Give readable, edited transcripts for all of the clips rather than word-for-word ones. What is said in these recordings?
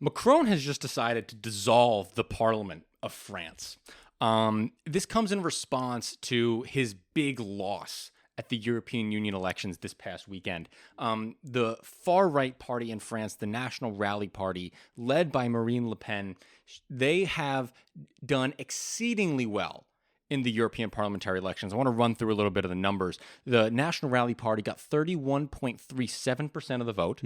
Macron has just decided to dissolve the Parliament of France. This comes in response to his big loss at the European Union elections this past weekend. The far-right party in France, the National Rally Party, led by Marine Le Pen, they have done exceedingly well in the European parliamentary elections. I want to run through a little bit of the numbers. The National Rally Party got 31.37% of the vote.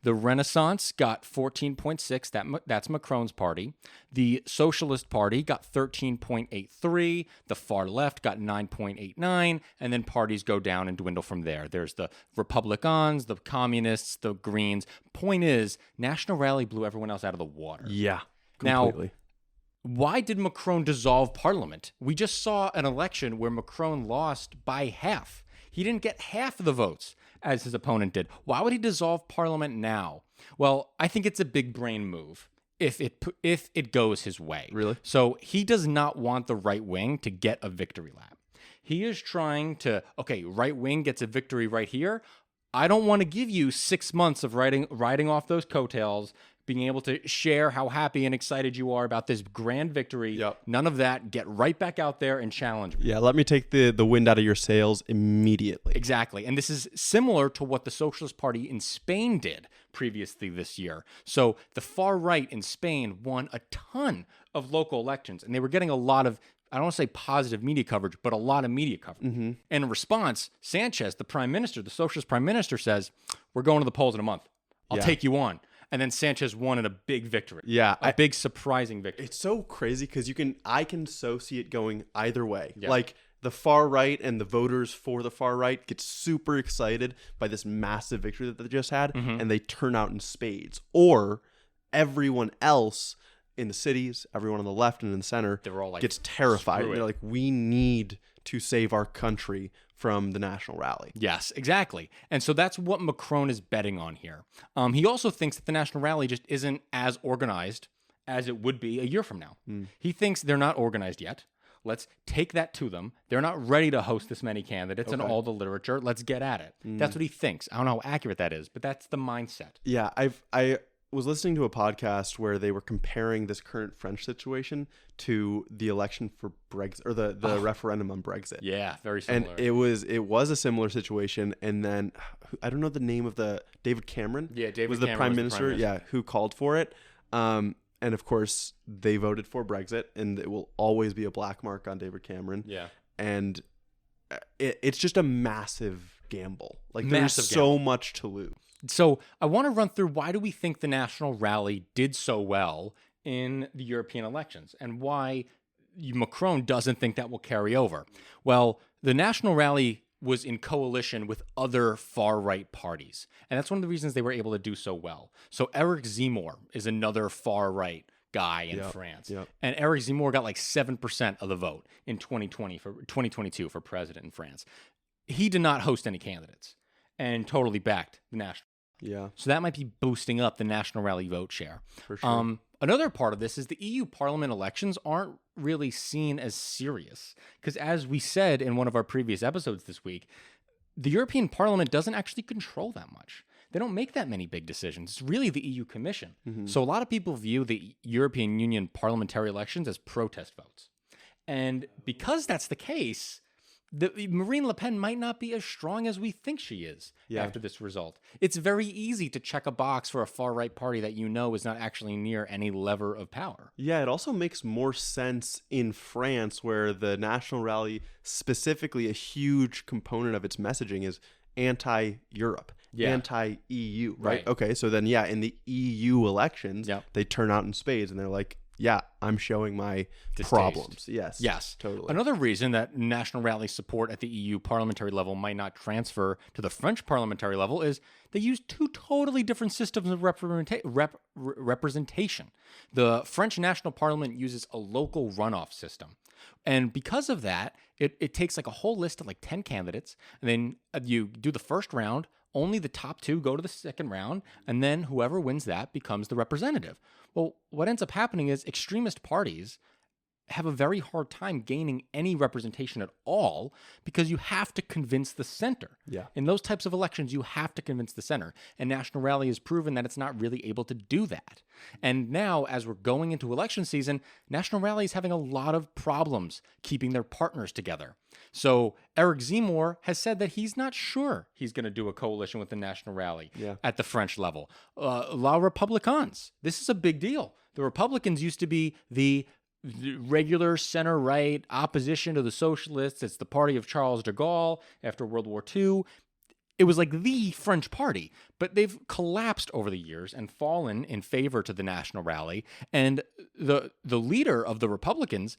The Renaissance got 14.6%. That's Macron's party. The Socialist Party got 13.83%. The far left got 9.89%. And then parties go down and dwindle from there. There's the Republicans, the Communists, the Greens. Point is, National Rally blew everyone else out of the water. Yeah, completely. Now, why did Macron dissolve Parliament? We just saw an election where Macron lost by half. He didn't get half of the votes as his opponent did. Why would he dissolve Parliament now? Well, I think it's a big brain move if it goes his way. Really? So he does not want the right wing to get a victory lap. He is trying to, okay, right wing gets a victory right here. I don't want to give you 6 months of riding off those coattails, being able to share how happy and excited you are about this grand victory. Yep. None of that. Get right back out there and challenge me. Yeah, let me take the wind out of your sails immediately. Exactly. And this is similar to what the Socialist Party in Spain did previously this year. So the far right in Spain won a ton of local elections, and they were getting a lot of, I don't want to say positive media coverage, but a lot of media coverage. And in response, Sanchez, the prime minister, the socialist prime minister, says, we're going to the polls in a month. I'll take you on. And then Sanchez won in a big victory. Yeah. A big surprising victory. It's so crazy because I can so see it going either way. Yeah. Like the far right and the voters for the far right get super excited by this massive victory that they just had, and they turn out in spades. Or everyone else in the cities, everyone on the left and in the center, They're all like, gets terrified. "Screw it." They're like, we need to save our country from the National Rally. Yes, exactly. And so that's what Macron is betting on here. He also thinks that the National Rally just isn't as organized as it would be a year from now. He thinks they're not organized yet. Let's take that to them. They're not ready to host this many candidates and all the literature. Let's get at it. That's what he thinks. I don't know how accurate that is, but that's the mindset. Yeah, I was listening to a podcast where they were comparing this current French situation to the election for Brexit, or the referendum on Brexit. Yeah, very similar. And it was a similar situation. And then I don't know the name of David Cameron. Yeah, David was the Cameron prime was the minister. prime minister. Yeah, who called for it. And of course, they voted for Brexit, and it will always be a black mark on David Cameron. Yeah. And it's just a massive gamble. Like Massive there's so much to lose. So I want to run through, why do we think the National Rally did so well in the European elections, and why Macron doesn't think that will carry over. Well, the National Rally was in coalition with other far-right parties, and that's one of the reasons they were able to do so well. So Eric Zemmour is another far-right guy in France. And Eric Zemmour got like 7% of the vote in 2022 for president in France. He did not host any candidates and totally backed the National. Yeah. So that might be boosting up the National Rally vote share. For sure. Another part of this is the EU Parliament elections aren't really seen as serious, because as we said in one of our previous episodes this week, the European Parliament doesn't actually control that much. They don't make that many big decisions. It's really the EU Commission. So a lot of people view the European Union parliamentary elections as protest votes. And because that's the case, Marine Le Pen might not be as strong as we think she is after this result. It's very easy to check a box for a far-right party that you know is not actually near any lever of power. Yeah, it also makes more sense in France, where the National Rally, specifically a huge component of its messaging, is anti-Europe, anti-EU, right? Okay, so then, in the EU elections, they turn out in spades, and they're like, I'm showing my problems. Yes, totally. Another reason that National Rally support at the EU parliamentary level might not transfer to the French parliamentary level is they use two totally different systems of representation. The French National Parliament uses a local runoff system. And because of that, it takes like a whole list of like 10 candidates, and then you do the first round. Only the top two go to the second round, and then whoever wins that becomes the representative. Well, what ends up happening is extremist parties have a very hard time gaining any representation at all because you have to convince the center. Yeah. In those types of elections, you have to convince the center. And National Rally has proven that it's not really able to do that. And now, as we're going into election season, National Rally is having a lot of problems keeping their partners together. So Eric Zemmour has said that he's not sure he's going to do a coalition with the National Rally at the French level. La Républicains, this is a big deal. The Republicans used to be the regular center-right opposition to the socialists. It's the party of Charles de Gaulle after World War II. It was like the French party, but they've collapsed over the years and fallen in favor to the National Rally. And the leader of the Republicans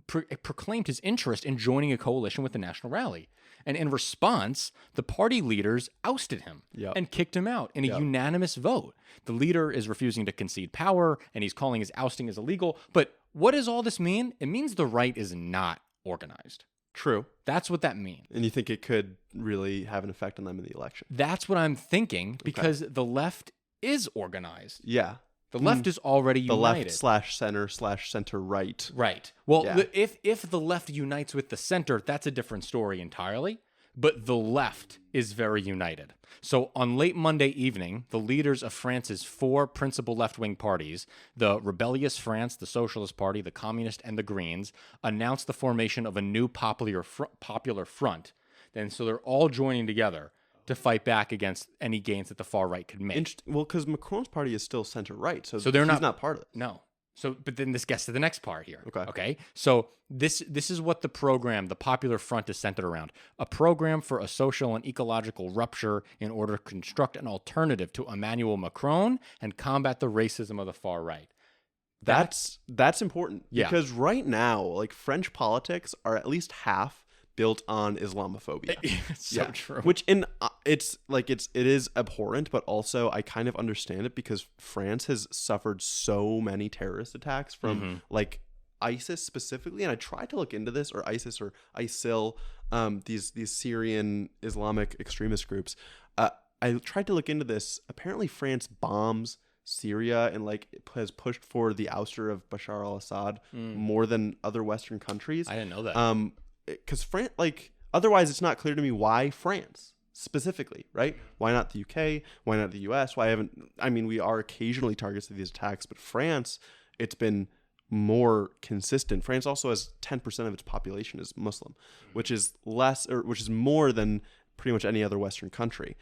proclaimed his interest in joining a coalition with the National Rally. And in response, the party leaders ousted him and kicked him out in a unanimous vote. The leader is refusing to concede power, and he's calling his ousting as illegal. But what does all this mean? It means the right is not organized. True. That's what that means. And you think it could really have an effect on them in the election? That's what I'm thinking, because the left is organized. Yeah. The left is already united. The left/center/center right. Right. Well, if the left unites with the center, that's a different story entirely. But the left is very united. So on late Monday evening, the leaders of France's 4 principal left-wing parties, the Rebellious France, the Socialist Party, the Communist, and the Greens, announced the formation of a new popular front. And so they're all joining together to fight back against any gains that the far right could make. Well, because Macron's party is still center-right, so they're he's not part of it. No. So, but then this gets to the next part here. Okay. So this is what the program, the Popular Front, is centered around: a program for a social and ecological rupture in order to construct an alternative to Emmanuel Macron and combat the racism of the far right. That's important because right now, like, French politics are at least half built on Islamophobia. It's so true. Which it is abhorrent, but also I kind of understand it because France has suffered so many terrorist attacks from like ISIS specifically, and I tried to look into this, or ISIS or ISIL, these Syrian Islamic extremist groups. I tried to look into this. Apparently, France bombs Syria and has pushed for the ouster of Bashar al-Assad more than other Western countries. I didn't know that. Because France, otherwise it's not clear to me why France specifically, right? Why not the UK? Why not the US? We are occasionally targets of these attacks, but France, it's been more consistent. France also has 10% of its population is Muslim, which is more than pretty much any other Western country.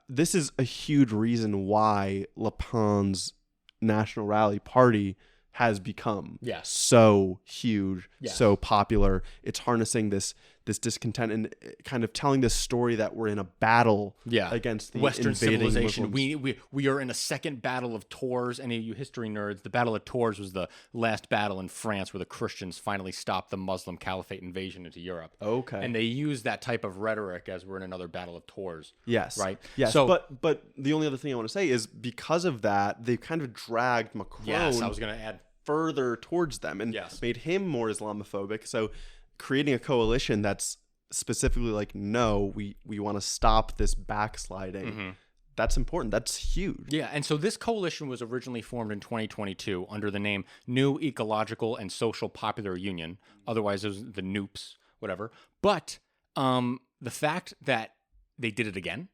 This is a huge reason why Le Pen's National Rally Party has become so huge, so popular. It's harnessing this discontent and kind of telling this story that we're in a battle against the Western invading civilization. Muslims. We are in a second battle of Tours. Any of you history nerds, the Battle of Tours was the last battle in France where the Christians finally stopped the Muslim caliphate invasion into Europe. Okay. And they use that type of rhetoric as we're in another battle of Tours. Yes. Right? Yes. So, but the only other thing I want to say is because of that, they've kind of dragged Macron I was going to add further towards them and made him more Islamophobic. So creating a coalition that's specifically like, no, we want to stop this backsliding. That's important. That's huge. Yeah, and so this coalition was originally formed in 2022 under the name New Ecological and Social Popular Union. Otherwise, it was the NOOPS, whatever. But the fact that they did it again,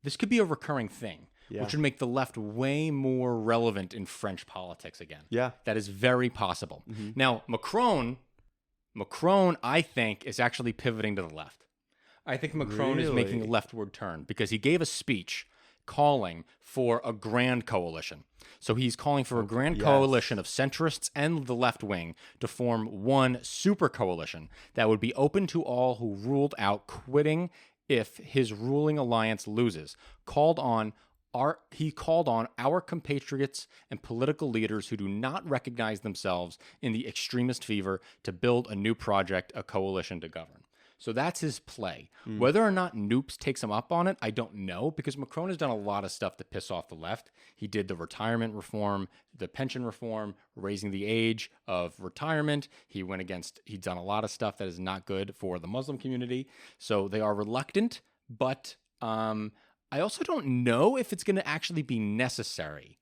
this could be a recurring thing. Which would make the left way more relevant in French politics again. Yeah. That is very possible. Now, Macron, I think, is actually pivoting to the left. I think Macron is making a leftward turn because he gave a speech calling for a grand coalition. So he's calling for a grand coalition of centrists and the left wing to form one super coalition that would be open to all who ruled out quitting if his ruling alliance loses. He called on our compatriots and political leaders who do not recognize themselves in the extremist fever to build a new project, a coalition to govern. So that's his play. Whether or not Noops takes him up on it, I don't know, because Macron has done a lot of stuff to piss off the left. He did the retirement reform, the pension reform, raising the age of retirement. He's done a lot of stuff that is not good for the Muslim community. So they are reluctant, but I also don't know if it's going to actually be necessary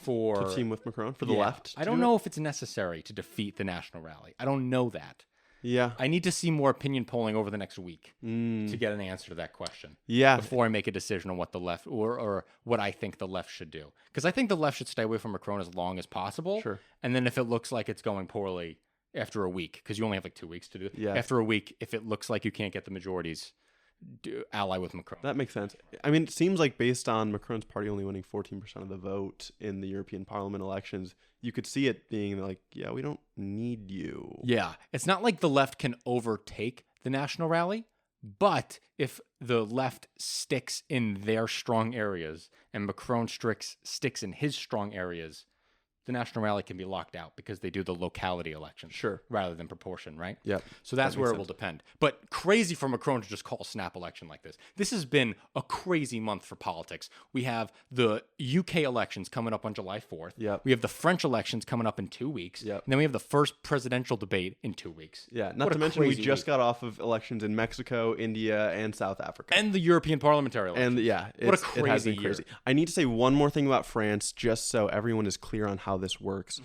for to team with Macron for the left. I don't know if it's necessary to defeat the National Rally. I don't know that. Yeah. I need to see more opinion polling over the next week to get an answer to that question. Yeah. Before I make a decision on what the left or what I think the left should do. Because I think the left should stay away from Macron as long as possible. Sure. And then if it looks like it's going poorly after a week, because you only have like 2 weeks to do it. Yeah. After a week, if it looks like you can't get the majorities, ally with Macron. That makes sense. I mean, it seems like based on Macron's party only winning 14% of the vote in the European Parliament elections, you could see it being like, yeah, we don't need you. Yeah. It's not like the left can overtake the National Rally, but if the left sticks in their strong areas and Macron sticks in his strong areas, the National Rally can be locked out because they do the locality elections rather than proportion, right? Yeah. So that's where it will depend. But crazy for Macron to just call a snap election like this. This has been a crazy month for politics. We have the UK elections coming up on July 4th. Yep. We have the French elections coming up in 2 weeks. Yep. And then we have the first presidential debate in 2 weeks. Yeah. Not to mention we just got off of elections in Mexico, India, and South Africa. And the European parliamentary elections. And yeah, what a crazy it has been year. crazy. I need to say one more thing about France, just so everyone is clear on how this works.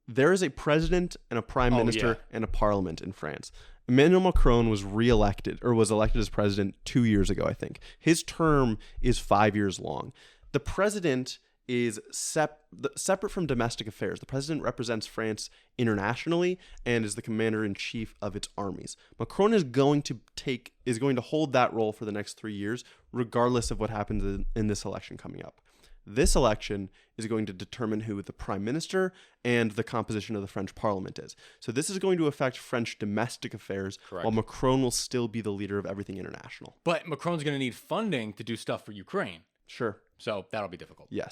There is a president and a prime minister and a parliament in France. Emmanuel Macron was elected as president 2 years ago, I think. His term is 5 years long. The president is separate from domestic affairs. The president represents France internationally and is the commander-in-chief of its armies. Macron is going to hold that role for the next 3 years, regardless of what happens in this election coming up. This election is going to determine who the prime minister and the composition of the French parliament is. So this is going to affect French domestic affairs, while Macron will still be the leader of everything international. But Macron's going to need funding to do stuff for Ukraine. Sure. So that'll be difficult. Yes.